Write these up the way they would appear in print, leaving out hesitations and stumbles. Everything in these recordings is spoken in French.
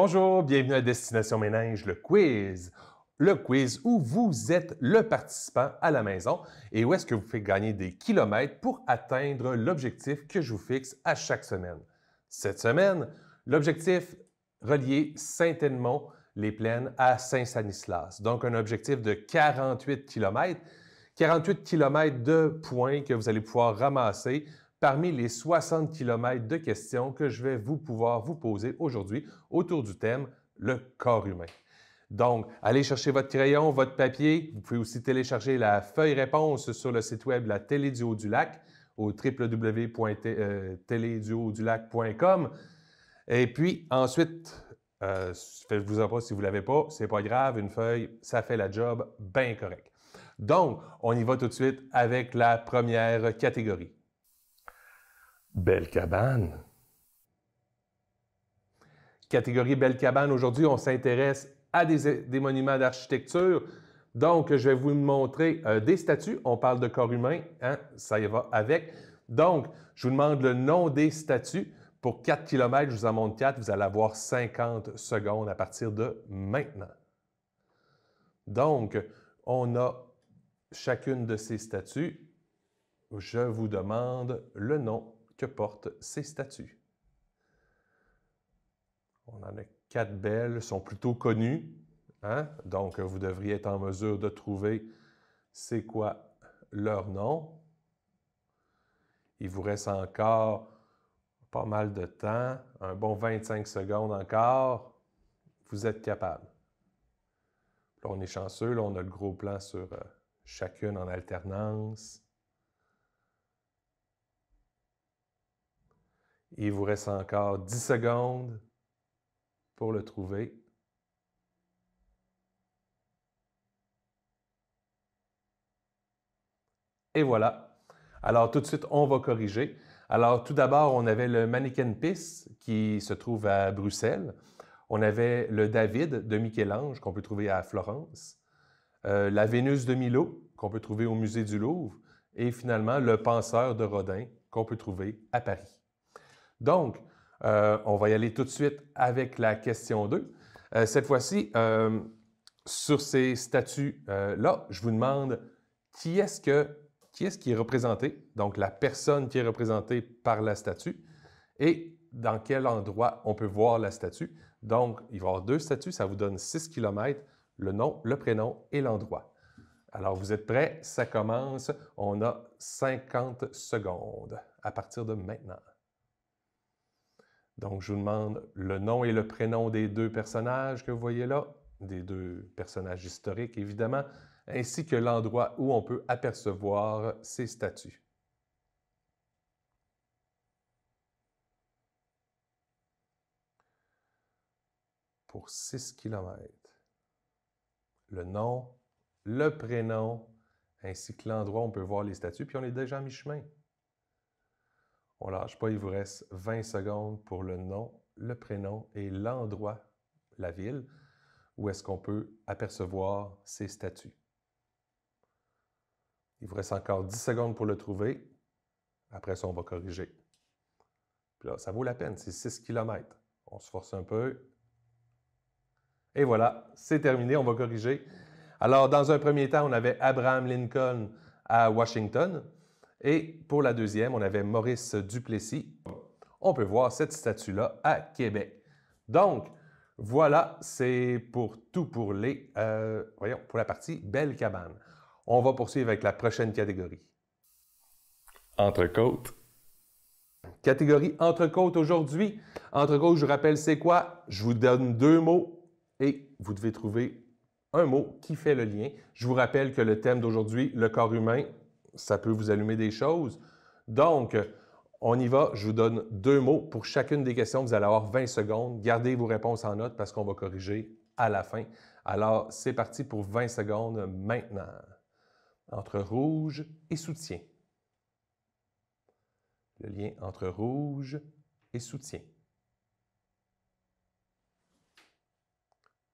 Bonjour, bienvenue à Destination Ménage, le quiz. Le quiz où vous êtes le participant à la maison et où est-ce que vous faites gagner des kilomètres pour atteindre l'objectif que je vous fixe à chaque semaine. Cette semaine, l'objectif relier Saint-Edmond, les Plaines à Saint-Stanislas. Donc, un objectif de 48 km. 48 km de points que vous allez pouvoir ramasser parmi les 60 km de questions que je vais pouvoir vous poser aujourd'hui autour du thème « Le corps humain ». Donc, allez chercher votre crayon, votre papier. Vous pouvez aussi télécharger la feuille réponse sur le site web de la Télé du Haut-du-Lac au www.téléduhautdulac.com. Et puis, ensuite, faites-vous en pas si vous ne l'avez pas, c'est pas grave, une feuille, ça fait la job bien correct. Donc, on y va tout de suite avec la première catégorie. Belle cabane. Catégorie Belle cabane. Aujourd'hui, on s'intéresse à des monuments d'architecture. Donc, je vais vous montrer des statues. On parle de corps humain, hein? Ça y va avec. Donc, je vous demande le nom des statues. Pour 4 km, je vous en montre 4. Vous allez avoir 50 secondes à partir de maintenant. Donc, on a chacune de ces statues. Je vous demande le nom que portent ces statues. On en a 4 belles, sont plutôt connues. Hein? Donc, vous devriez être en mesure de trouver c'est quoi leur nom. Il vous reste encore pas mal de temps, un bon 25 secondes encore. Vous êtes capable. Là, on est chanceux, là, on a le gros plan sur chacune en alternance. Il vous reste encore 10 secondes pour le trouver. Et voilà. Alors, tout de suite, on va corriger. Alors, tout d'abord, on avait le Manneken Pis qui se trouve à Bruxelles. On avait le David de Michel-Ange qu'on peut trouver à Florence. La Vénus de Milo qu'on peut trouver au Musée du Louvre. Et finalement, le Penseur de Rodin qu'on peut trouver à Paris. Donc, on va y aller tout de suite avec la question 2. Cette fois-ci, sur ces statues-là, je vous demande qui est-ce qui est représenté, donc la personne qui est représentée par la statue, et dans quel endroit on peut voir la statue. Donc, il va y avoir 2 statues, ça vous donne 6 km, le nom, le prénom et l'endroit. Alors, vous êtes prêts? Ça commence. On a 50 secondes à partir de maintenant. Donc, je vous demande le nom et le prénom des 2 personnages que vous voyez là, des 2 personnages historiques, évidemment, ainsi que l'endroit où on peut apercevoir ces statues. Pour 6 km. Le nom, le prénom, ainsi que l'endroit où on peut voir les statues, puis on est déjà à mi-chemin. On ne lâche pas, il vous reste 20 secondes pour le nom, le prénom et l'endroit, la ville, où est-ce qu'on peut apercevoir ces statues. Il vous reste encore 10 secondes pour le trouver. Après ça, on va corriger. Puis là, ça vaut la peine, c'est 6 km. On se force un peu. Et voilà, c'est terminé, on va corriger. Alors, dans un premier temps, on avait Abraham Lincoln à Washington. Et pour la deuxième, on avait Maurice Duplessis. On peut voir cette statue-là à Québec. Donc, voilà, c'est pour tout pour pour la partie Belle cabane. On va poursuivre avec la prochaine catégorie. Entrecôte. Catégorie entrecôte aujourd'hui. Entrecôte, je vous rappelle, c'est quoi? Je vous donne 2 mots et vous devez trouver un mot qui fait le lien. Je vous rappelle que le thème d'aujourd'hui, le corps humain, ça peut vous allumer des choses. Donc, on y va. Je vous donne 2 mots pour chacune des questions. Vous allez avoir 20 secondes. Gardez vos réponses en note parce qu'on va corriger à la fin. Alors, c'est parti pour 20 secondes maintenant. Entre rouge et soutien. Le lien entre rouge et soutien.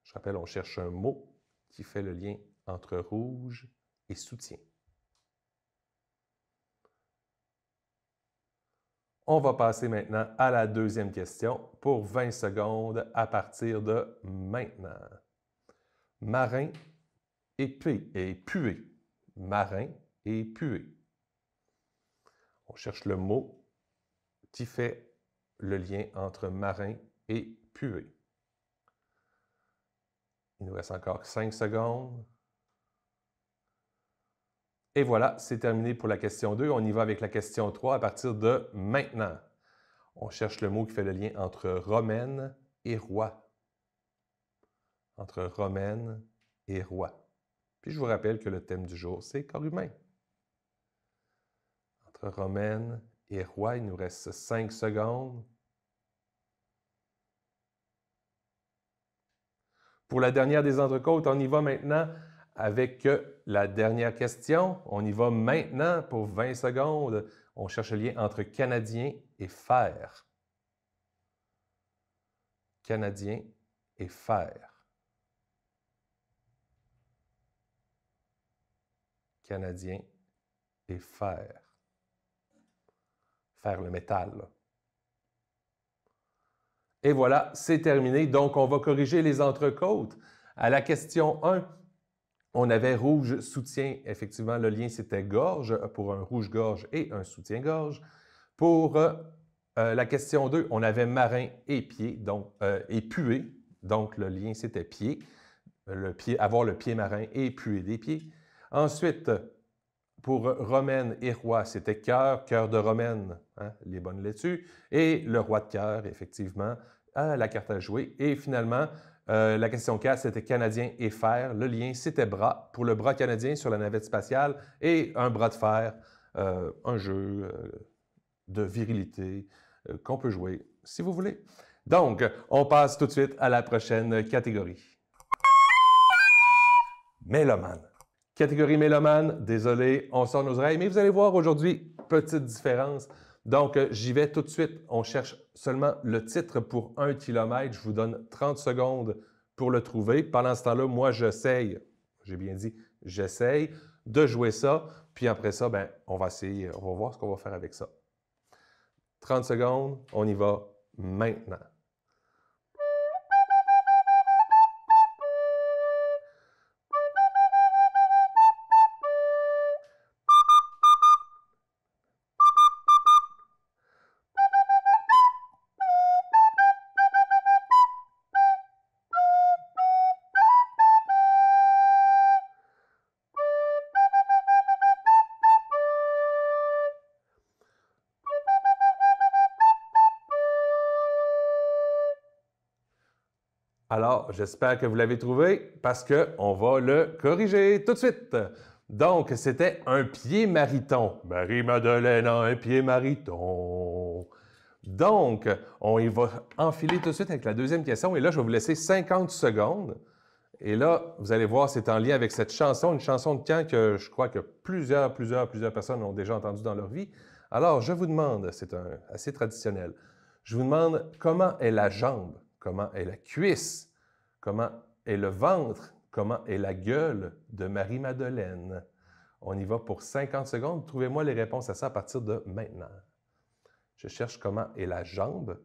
Je rappelle, on cherche un mot qui fait le lien entre rouge et soutien. On va passer maintenant à la deuxième question pour 20 secondes à partir de maintenant. Marin et puer. Marin et puer. On cherche le mot qui fait le lien entre marin et puer. Il nous reste encore 5 secondes. Et voilà, c'est terminé pour la question 2. On y va avec la question 3 à partir de maintenant. On cherche le mot qui fait le lien entre romaine et roi. Entre romaine et roi. Puis je vous rappelle que le thème du jour, c'est corps humain. Entre romaine et roi, il nous reste 5 secondes. Pour la dernière des entrecôtes, on y va maintenant avec la dernière question. On y va maintenant pour 20 secondes. On cherche le lien entre Canadien et fer. Canadien et fer. Canadien et fer. Fer, le métal, là. Et voilà, c'est terminé. Donc, on va corriger les entrecôtes. À la question 1, on avait rouge soutien. Effectivement, le lien, c'était gorge pour un rouge-gorge et un soutien-gorge. Pour la question 2, on avait marin et pied, donc, et puer. Donc, le lien, c'était pied. Avoir le pied marin et puer des pieds. Ensuite, pour romaine et roi, c'était cœur, cœur de romaine, hein, les bonnes laitues, et le roi de cœur, effectivement, la carte à jouer. Et finalement, la question 4, c'était canadien et fer. Le lien, c'était bras, pour le bras canadien sur la navette spatiale, et un bras de fer, un jeu de virilité qu'on peut jouer si vous voulez. Donc, on passe tout de suite à la prochaine catégorie. Mélomane. Catégorie mélomane, désolé, on sort nos oreilles, mais vous allez voir aujourd'hui, petite différence. Donc, j'y vais tout de suite. On cherche seulement le titre pour 1 kilomètre. Je vous donne 30 secondes pour le trouver. Pendant ce temps-là, moi, j'essaye, j'ai bien dit, j'essaye de jouer ça. Puis après ça, ben, on va essayer, on va voir ce qu'on va faire avec ça. 30 secondes, on y va maintenant. Alors, j'espère que vous l'avez trouvé parce qu'on va le corriger tout de suite. Donc, c'était un pied mariton. Marie-Madeleine a un pied mariton. Donc, on y va enfiler tout de suite avec la deuxième question. Et là, je vais vous laisser 50 secondes. Et là, vous allez voir, c'est en lien avec cette chanson, une chanson de camp que je crois que plusieurs personnes ont déjà entendue dans leur vie. Alors, je vous demande, c'est assez traditionnel, je vous demande comment est la jambe, comment est la cuisse, comment est le ventre, comment est la gueule de Marie-Madeleine. On y va pour 50 secondes. Trouvez-moi les réponses à ça à partir de maintenant. Je cherche comment est la jambe,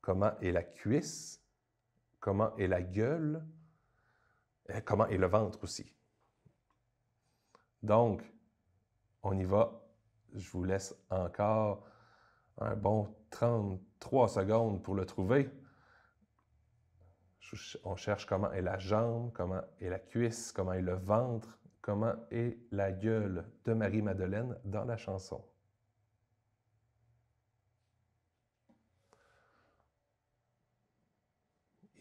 comment est la cuisse, comment est la gueule, comment est le ventre aussi. Donc, on y va. Je vous laisse encore un bon 33 secondes pour le trouver. On cherche comment est la jambe, comment est la cuisse, comment est le ventre, comment est la gueule de Marie-Madeleine dans la chanson.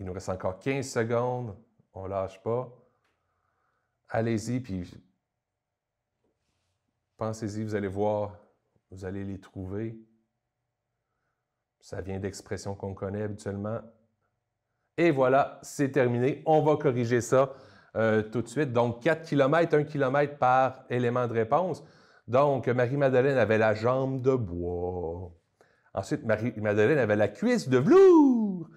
Il nous reste encore 15 secondes. On ne lâche pas. Allez-y, puis pensez-y, vous allez voir, vous allez les trouver. Ça vient d'expressions qu'on connaît habituellement. Et voilà, c'est terminé. On va corriger ça tout de suite. Donc, 4 km, 1 km par élément de réponse. Donc, Marie-Madeleine avait la jambe de bois. Ensuite, Marie-Madeleine avait la cuisse de velours.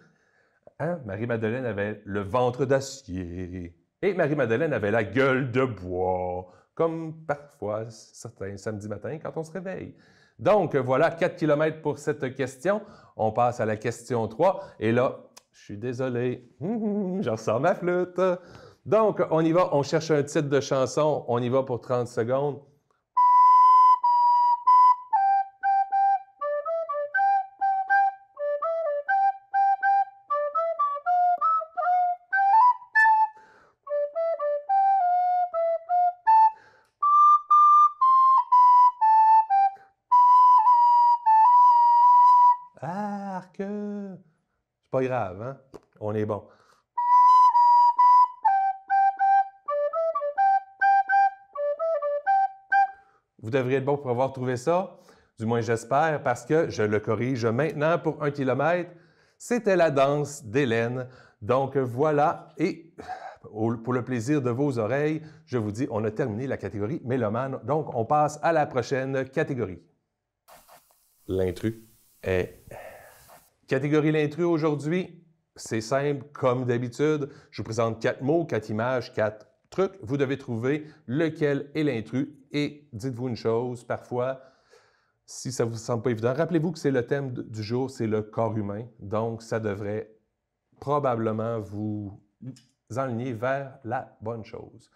Hein? Marie-Madeleine avait le ventre d'acier. Et Marie-Madeleine avait la gueule de bois, comme parfois certains samedis matins quand on se réveille. Donc, voilà, 4 km pour cette question. On passe à la question 3. Et là, je suis désolé, je ressors ma flûte. Donc, on y va, on cherche un titre de chanson. On y va pour 30 secondes. Arc! C'est pas grave, hein? On est bon. Vous devriez être bon pour avoir trouvé ça, du moins j'espère, parce que je le corrige maintenant pour 1 km. C'était la danse d'Hélène. Donc voilà, et pour le plaisir de vos oreilles, je vous dis, on a terminé la catégorie mélomane. Donc on passe à la prochaine catégorie. L'intrus est... Catégorie l'intrus aujourd'hui, c'est simple comme d'habitude. Je vous présente 4 mots, 4 images, 4 trucs. Vous devez trouver lequel est l'intrus et dites-vous une chose, parfois, si ça ne vous semble pas évident, rappelez-vous que c'est le thème du jour, c'est le corps humain. Donc, ça devrait probablement vous enligner vers la bonne chose.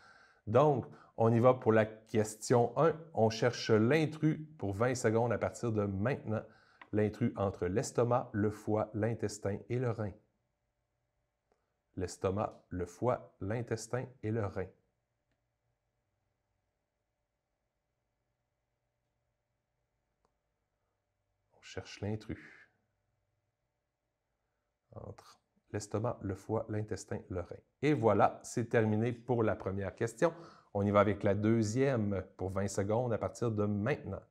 Donc, on y va pour la question 1. On cherche l'intrus pour 20 secondes à partir de maintenant. L'intrus entre l'estomac, le foie, l'intestin et le rein. L'estomac, le foie, l'intestin et le rein. On cherche l'intrus entre l'estomac, le foie, l'intestin, le rein. Et voilà, c'est terminé pour la première question. On y va avec la deuxième pour 20 secondes à partir de maintenant.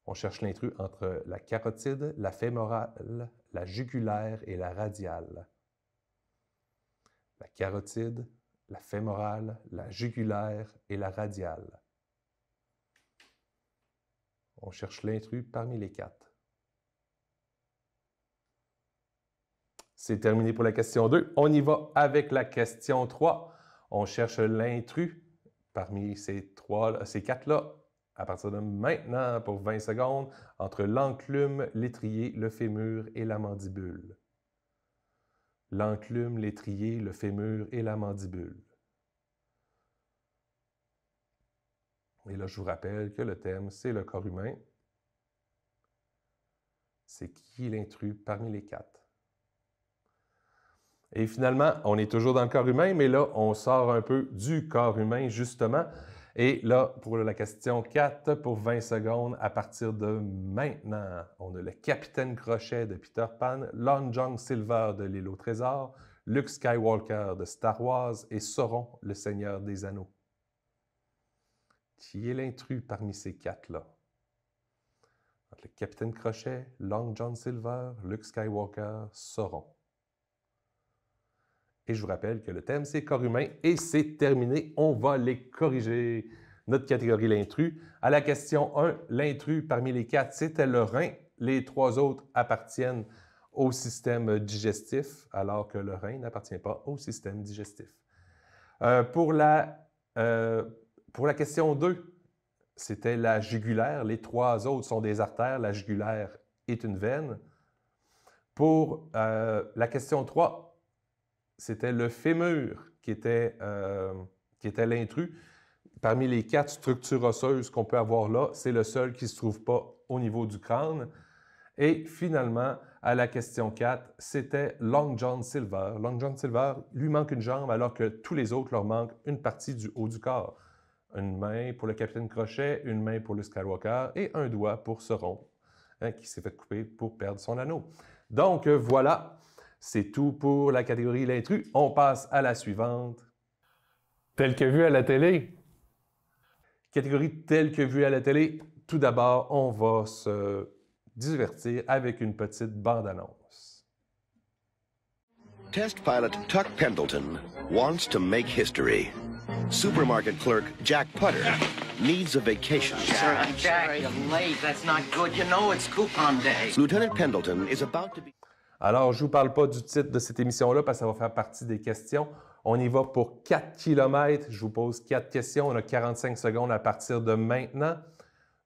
On cherche l'intrus entre la carotide, la fémorale, la jugulaire et la radiale. La carotide, la fémorale, la jugulaire et la radiale. On cherche l'intrus parmi les 4. C'est terminé pour la question 2. On y va avec la question 3. On cherche l'intrus parmi ces 4-là. À partir de maintenant, pour 20 secondes, entre l'enclume, l'étrier, le fémur et la mandibule. L'enclume, l'étrier, le fémur et la mandibule. Et là, je vous rappelle que le thème, c'est le corps humain. C'est qui l'intrus parmi les 4? Et finalement, on est toujours dans le corps humain, mais là, on sort un peu du corps humain, justement. Et là, pour la question 4, pour 20 secondes, à partir de maintenant, on a le Capitaine Crochet de Peter Pan, Long John Silver de L'Île au Trésor, Luke Skywalker de Star Wars et Sauron, le Seigneur des Anneaux. Qui est l'intrus parmi ces 4-là? Entre le Capitaine Crochet, Long John Silver, Luke Skywalker, Sauron. Et je vous rappelle que le thème, c'est corps humain et c'est terminé. On va les corriger. Notre catégorie, l'intrus. À la question 1, l'intrus parmi les 4, c'était le rein. Les 3 autres appartiennent au système digestif, alors que le rein n'appartient pas au système digestif. Pour la question 2, c'était la jugulaire. Les 3 autres sont des artères. La jugulaire est une veine. Pour la question 3, c'était le fémur qui était l'intrus. Parmi les 4 structures osseuses qu'on peut avoir là, c'est le seul qui ne se trouve pas au niveau du crâne. Et finalement, à la question 4, c'était Long John Silver. Long John Silver, lui manque une jambe alors que tous les autres leur manquent une partie du haut du corps. Une main pour le Capitaine Crochet, une main pour le Skywalker et un doigt pour Sauron, qui s'est fait couper pour perdre son anneau. Donc voilà, c'est tout pour la catégorie l'intrus. On passe à la suivante. Tel que vu à la télé. Catégorie telle que vue à la télé. Tout d'abord, on va se divertir avec une petite bande-annonce. Test pilot Tuck Pendleton wants to make history. Supermarket clerk Jack Putter needs a vacation. Jack, you're late. That's not good. You know it's coupon day. Lieutenant Pendleton is about to be... Alors, je ne vous parle pas du titre de cette émission-là parce que ça va faire partie des questions. On y va pour 4 km. Je vous pose 4 questions. On a 45 secondes à partir de maintenant.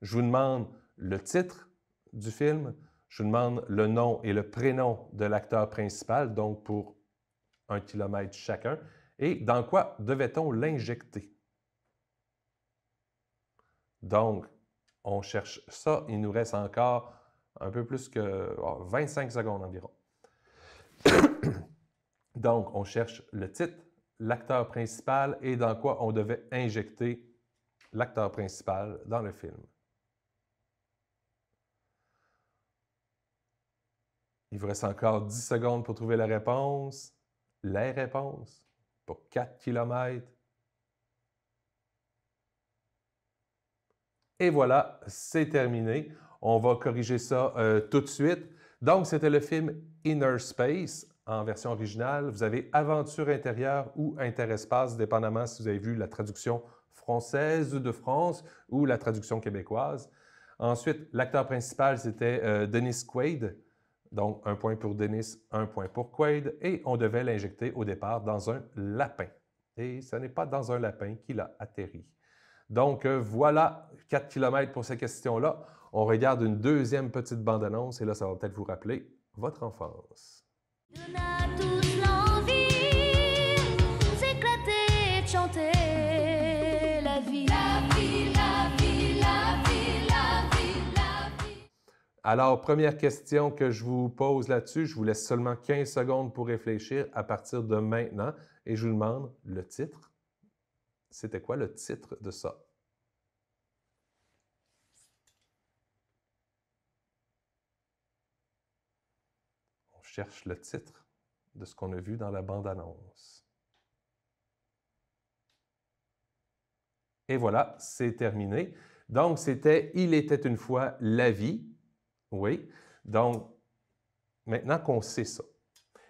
Je vous demande le titre du film, je vous demande le nom et le prénom de l'acteur principal, donc pour 1 kilomètre chacun, et dans quoi devait-on l'injecter? Donc, on cherche ça. Il nous reste encore un peu plus que 25 secondes environ. Donc, on cherche le titre, l'acteur principal et dans quoi on devait injecter l'acteur principal dans le film. Il vous reste encore 10 secondes pour trouver la réponse. Les réponses pour 4 km. Et voilà, c'est terminé. On va corriger ça tout de suite. Donc, c'était le film Inner Space en version originale. Vous avez Aventure intérieure ou Interespace, dépendamment si vous avez vu la traduction française de France ou la traduction québécoise. Ensuite, l'acteur principal, c'était Dennis Quaid. Donc, 1 point pour Dennis, 1 point pour Quaid. Et on devait l'injecter au départ dans un lapin. Et ce n'est pas dans un lapin qu'il a atterri. Donc, voilà, 4 km pour ces questions-là. On regarde une deuxième petite bande-annonce et là, ça va peut-être vous rappeler votre enfance. On a tous l'envie s'éclater, de chanter la vie. La vie, la vie, la vie, la vie, la vie. Alors, première question que je vous pose là-dessus, je vous laisse seulement 15 secondes pour réfléchir à partir de maintenant et je vous demande le titre. C'était quoi le titre de ça? On cherche le titre de ce qu'on a vu dans la bande-annonce. Et voilà, c'est terminé. Donc, c'était « Il était une fois la vie ». Oui. Donc, maintenant qu'on sait ça,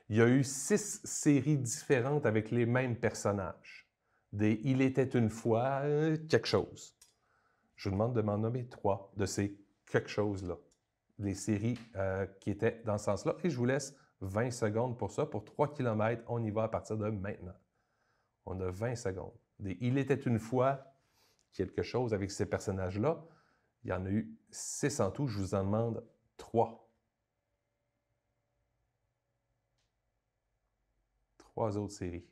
il y a eu 6 séries différentes avec les mêmes personnages. Des « Il était une fois quelque chose ». Je vous demande de m'en nommer 3 de ces quelque chose-là. Les séries qui étaient dans ce sens-là. Et je vous laisse 20 secondes pour ça. Pour 3 km, on y va à partir de maintenant. On a 20 secondes. Des « Il était une fois quelque chose » avec ces personnages-là. Il y en a eu 6 en tout. Je vous en demande 3. 3 autres séries.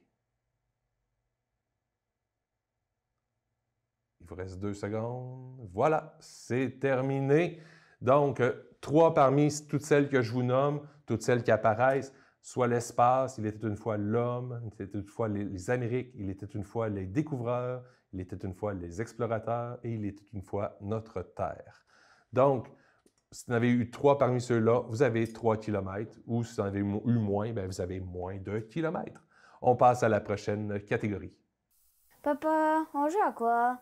Il vous reste 2 secondes. Voilà, c'est terminé. Donc, 3 parmi toutes celles que je vous nomme, toutes celles qui apparaissent, soit l'espace, il était une fois l'homme, il était une fois les Amériques, il était une fois les découvreurs, il était une fois les explorateurs et il était une fois notre Terre. Donc, si vous en avez eu 3 parmi ceux-là, vous avez 3 km, ou si vous en avez eu moins, bien, vous avez moins de kilomètres. On passe à la prochaine catégorie. Papa, on joue à quoi?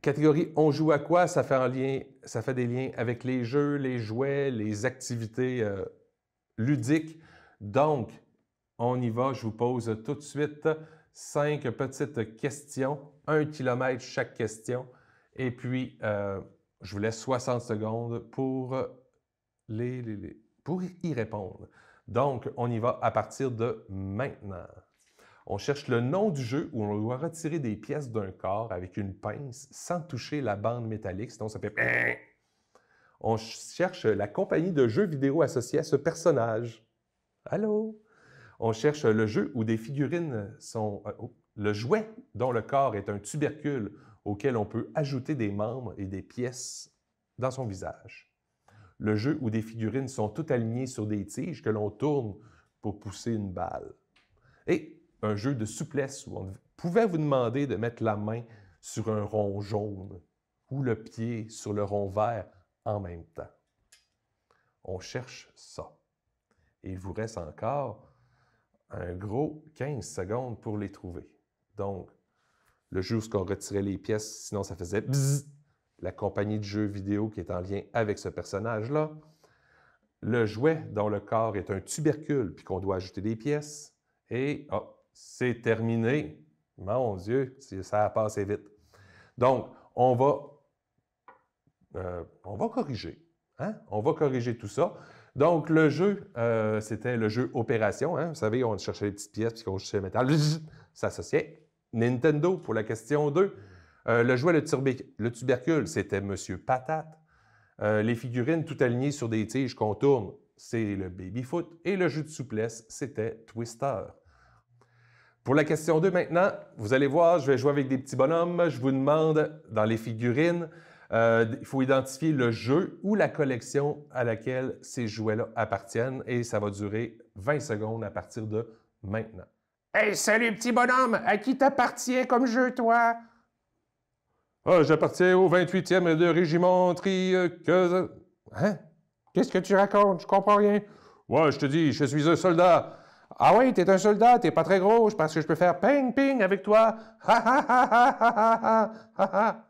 Catégorie « On joue à quoi ?» ça fait des liens avec les jeux, les jouets, les activités ludiques. Donc, on y va. Je vous pose tout de suite 5 petites questions, 1 kilomètre chaque question. Et puis, je vous laisse 60 secondes pour y répondre. Donc, on y va à partir de maintenant. On cherche le nom du jeu où on doit retirer des pièces d'un corps avec une pince sans toucher la bande métallique, sinon ça fait... On cherche la compagnie de jeux vidéo associée à ce personnage. Allô? On cherche le jeu où des figurines sont... le jouet dont le corps est un tubercule auquel on peut ajouter des membres et des pièces dans son visage. Le jeu où des figurines sont toutes alignées sur des tiges que l'on tourne pour pousser une balle. Et un jeu de souplesse où on pouvait vous demander de mettre la main sur un rond jaune ou le pied sur le rond vert en même temps. On cherche ça. Et il vous reste encore un gros 15 secondes pour les trouver. Donc, le jeu où on retirait les pièces, sinon ça faisait bzzz, la compagnie de jeux vidéo qui est en lien avec ce personnage-là. Le jouet dont le corps est un tubercule puis qu'on doit ajouter des pièces. Et, c'est terminé. Mon Dieu, ça a passé vite. Donc, on va corriger. Hein? On va corriger tout ça. Donc, le jeu, c'était le jeu Opération. Hein? Vous savez, on cherchait les petites pièces puis qu'on cherchait le métal. Ça s'associait. Nintendo pour la question 2. Le jouet, le tubercule, c'était Monsieur Patate. Les figurines tout alignées sur des tiges qu'on tourne, c'est le baby-foot. Et le jeu de souplesse, c'était Twister. Pour la question 2 maintenant, vous allez voir, je vais jouer avec des petits bonhommes. Je vous demande, dans les figurines, il faut identifier le jeu ou la collection à laquelle ces jouets-là appartiennent et ça va durer 20 secondes à partir de maintenant. Hey, salut petit bonhomme! À qui t'appartient comme jeu, toi? Ah, j'appartiens au 28e de régiment Hein? Qu'est-ce que tu racontes? Je comprends rien. Ouais, je te dis, je suis un soldat. Ah oui, t'es un soldat, t'es pas très gros, parce que je peux faire ping-ping avec toi.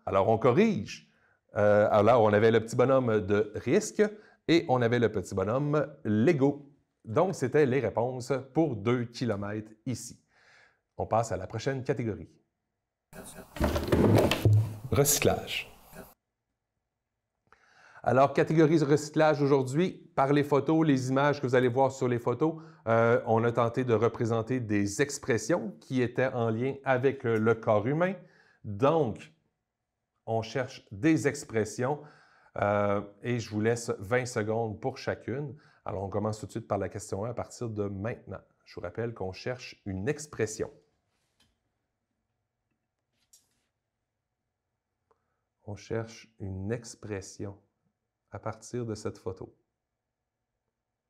Alors, on corrige. Alors, on avait le petit bonhomme de risque et on avait le petit bonhomme Lego. Donc, c'était les réponses pour 2 km ici. On passe à la prochaine catégorie. Recyclage. Alors, catégorie recyclage aujourd'hui, par les photos, les images que vous allez voir sur les photos, on a tenté de représenter des expressions qui étaient en lien avec le corps humain. Donc, on cherche des expressions et je vous laisse 20 secondes pour chacune. Alors, on commence tout de suite par la question 1 à partir de maintenant. Je vous rappelle qu'on cherche une expression. On cherche une expression à partir de cette photo.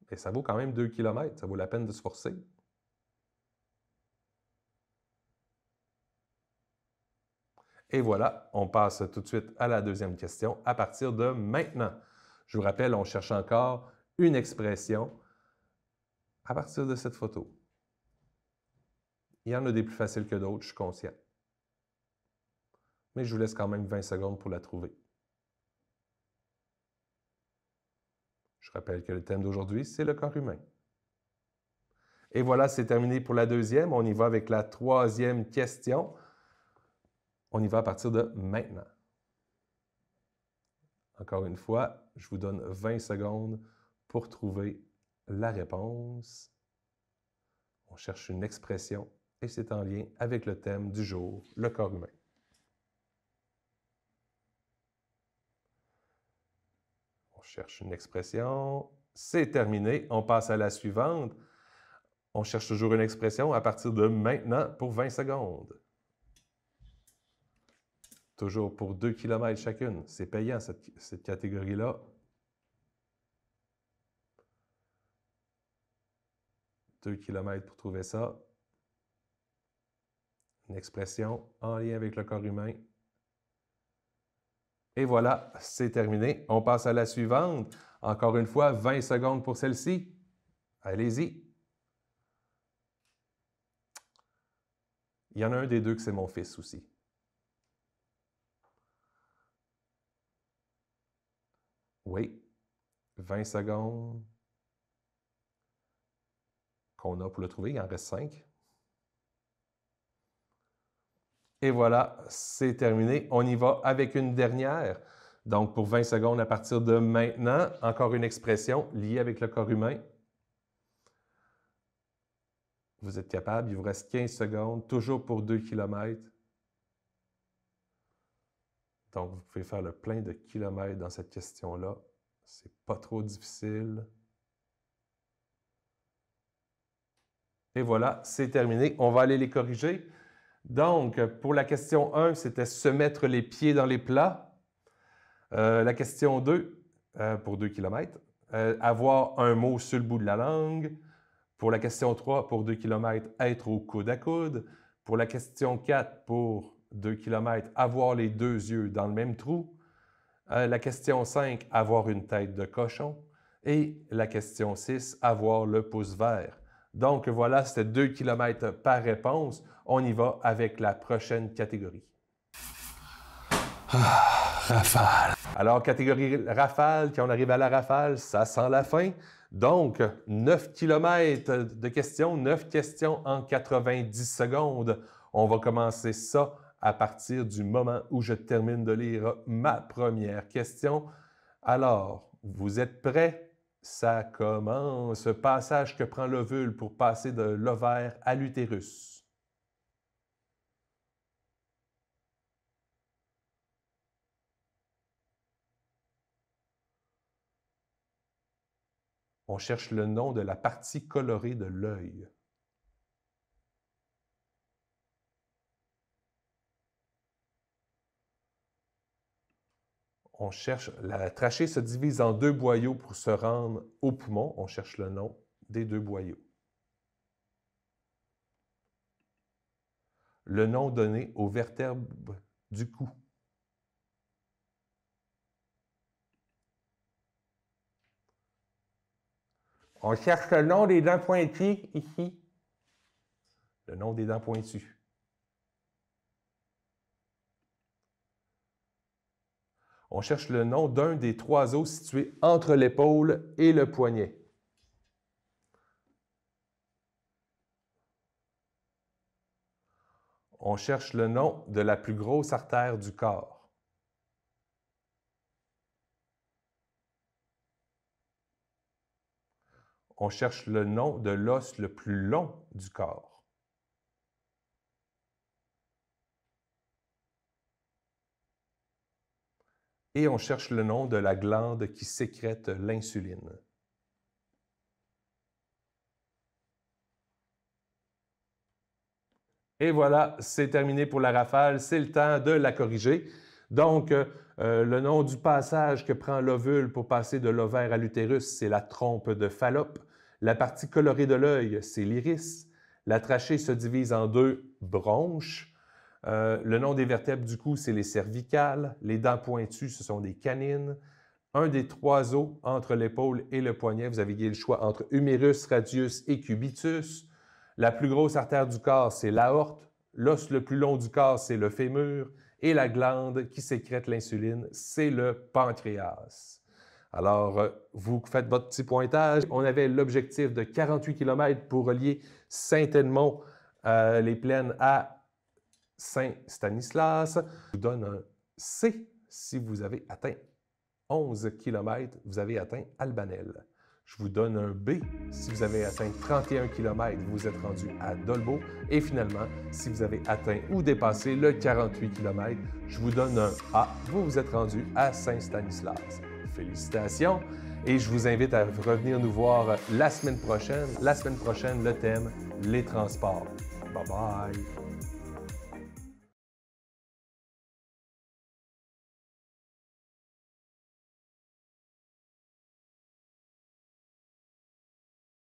Et ça vaut quand même 2 km, ça vaut la peine de se forcer. Et voilà, on passe tout de suite à la deuxième question à partir de maintenant. Je vous rappelle, on cherche encore une expression à partir de cette photo. Il y en a des plus faciles que d'autres, je suis conscient. Mais je vous laisse quand même 20 secondes pour la trouver. Je rappelle que le thème d'aujourd'hui, c'est le corps humain. Et voilà, c'est terminé pour la deuxième. On y va avec la troisième question. On y va à partir de maintenant. Encore une fois, je vous donne 20 secondes pour trouver la réponse. On cherche une expression et c'est en lien avec le thème du jour, le corps humain. On cherche une expression. C'est terminé. On passe à la suivante. On cherche toujours une expression à partir de maintenant pour 20 secondes. Toujours pour 2 km chacune. C'est payant, cette catégorie-là. « 2 km pour trouver ça. Une expression en lien avec le corps humain. Et voilà, c'est terminé. On passe à la suivante. Encore une fois, 20 secondes pour celle-ci. Allez-y. Il y en a un des deux que c'est mon fils aussi. Oui, 20 secondes qu'on a pour le trouver. Il en reste 5. Et voilà, c'est terminé. On y va avec une dernière. Donc, pour 20 secondes à partir de maintenant, encore une expression liée avec le corps humain. Vous êtes capable, il vous reste 15 secondes, toujours pour 2 km. Donc, vous pouvez faire le plein de kilomètres dans cette question-là. C'est pas trop difficile. Et voilà, c'est terminé. On va aller les corriger. Donc, pour la question 1, c'était se mettre les pieds dans les plats. La question 2, pour 2 km, avoir un mot sur le bout de la langue. Pour la question 3, pour 2 km, être au coude à coude. Pour la question 4, pour 2 km, avoir les deux yeux dans le même trou. La question 5, avoir une tête de cochon. Et la question 6, avoir le pouce vert. Donc voilà, c'était 2 km par réponse. On y va avec la prochaine catégorie. Rafale. Alors, catégorie rafale, quand on arrive à la rafale, ça sent la fin. Donc, 9 km de questions, 9 questions en 90 secondes. On va commencer ça à partir du moment où je termine de lire ma première question. Alors, vous êtes prêts? Ça commence. Passage que prend l'ovule pour passer de l'ovaire à l'utérus. On cherche le nom de la partie colorée de l'œil. On cherche, la trachée se divise en 2 boyaux pour se rendre au poumon. On cherche le nom des 2 boyaux. Le nom donné aux vertèbres du cou. On cherche le nom des dents pointues ici. Le nom des dents pointues. On cherche le nom d'un des 3 os situés entre l'épaule et le poignet. On cherche le nom de la plus grosse artère du corps. On cherche le nom de l'os le plus long du corps. Et on cherche le nom de la glande qui sécrète l'insuline. Et voilà, c'est terminé pour la rafale. C'est le temps de la corriger. Donc, le nom du passage que prend l'ovule pour passer de l'ovaire à l'utérus, c'est la trompe de Fallope. La partie colorée de l'œil, c'est l'iris. La trachée se divise en 2 bronches. Le nom des vertèbres du cou, c'est les cervicales. Les dents pointues, ce sont des canines. Un des 3 os entre l'épaule et le poignet, vous avez le choix entre humérus, radius et cubitus. La plus grosse artère du corps, c'est l'aorte. L'os le plus long du corps, c'est le fémur. Et la glande qui sécrète l'insuline, c'est le pancréas. Alors, vous faites votre petit pointage. On avait l'objectif de 48 km pour relier Saint-Edmond, les Plaines à Saint-Stanislas. Je vous donne un C si vous avez atteint 11 km, vous avez atteint Albanel. Je vous donne un B si vous avez atteint 31 km, vous êtes rendu à Dolbeau. Et finalement, si vous avez atteint ou dépassé le 48 km, je vous donne un A, vous vous êtes rendu à Saint-Stanislas. Félicitations et je vous invite à revenir nous voir la semaine prochaine. La semaine prochaine, le thème, les transports. Bye bye!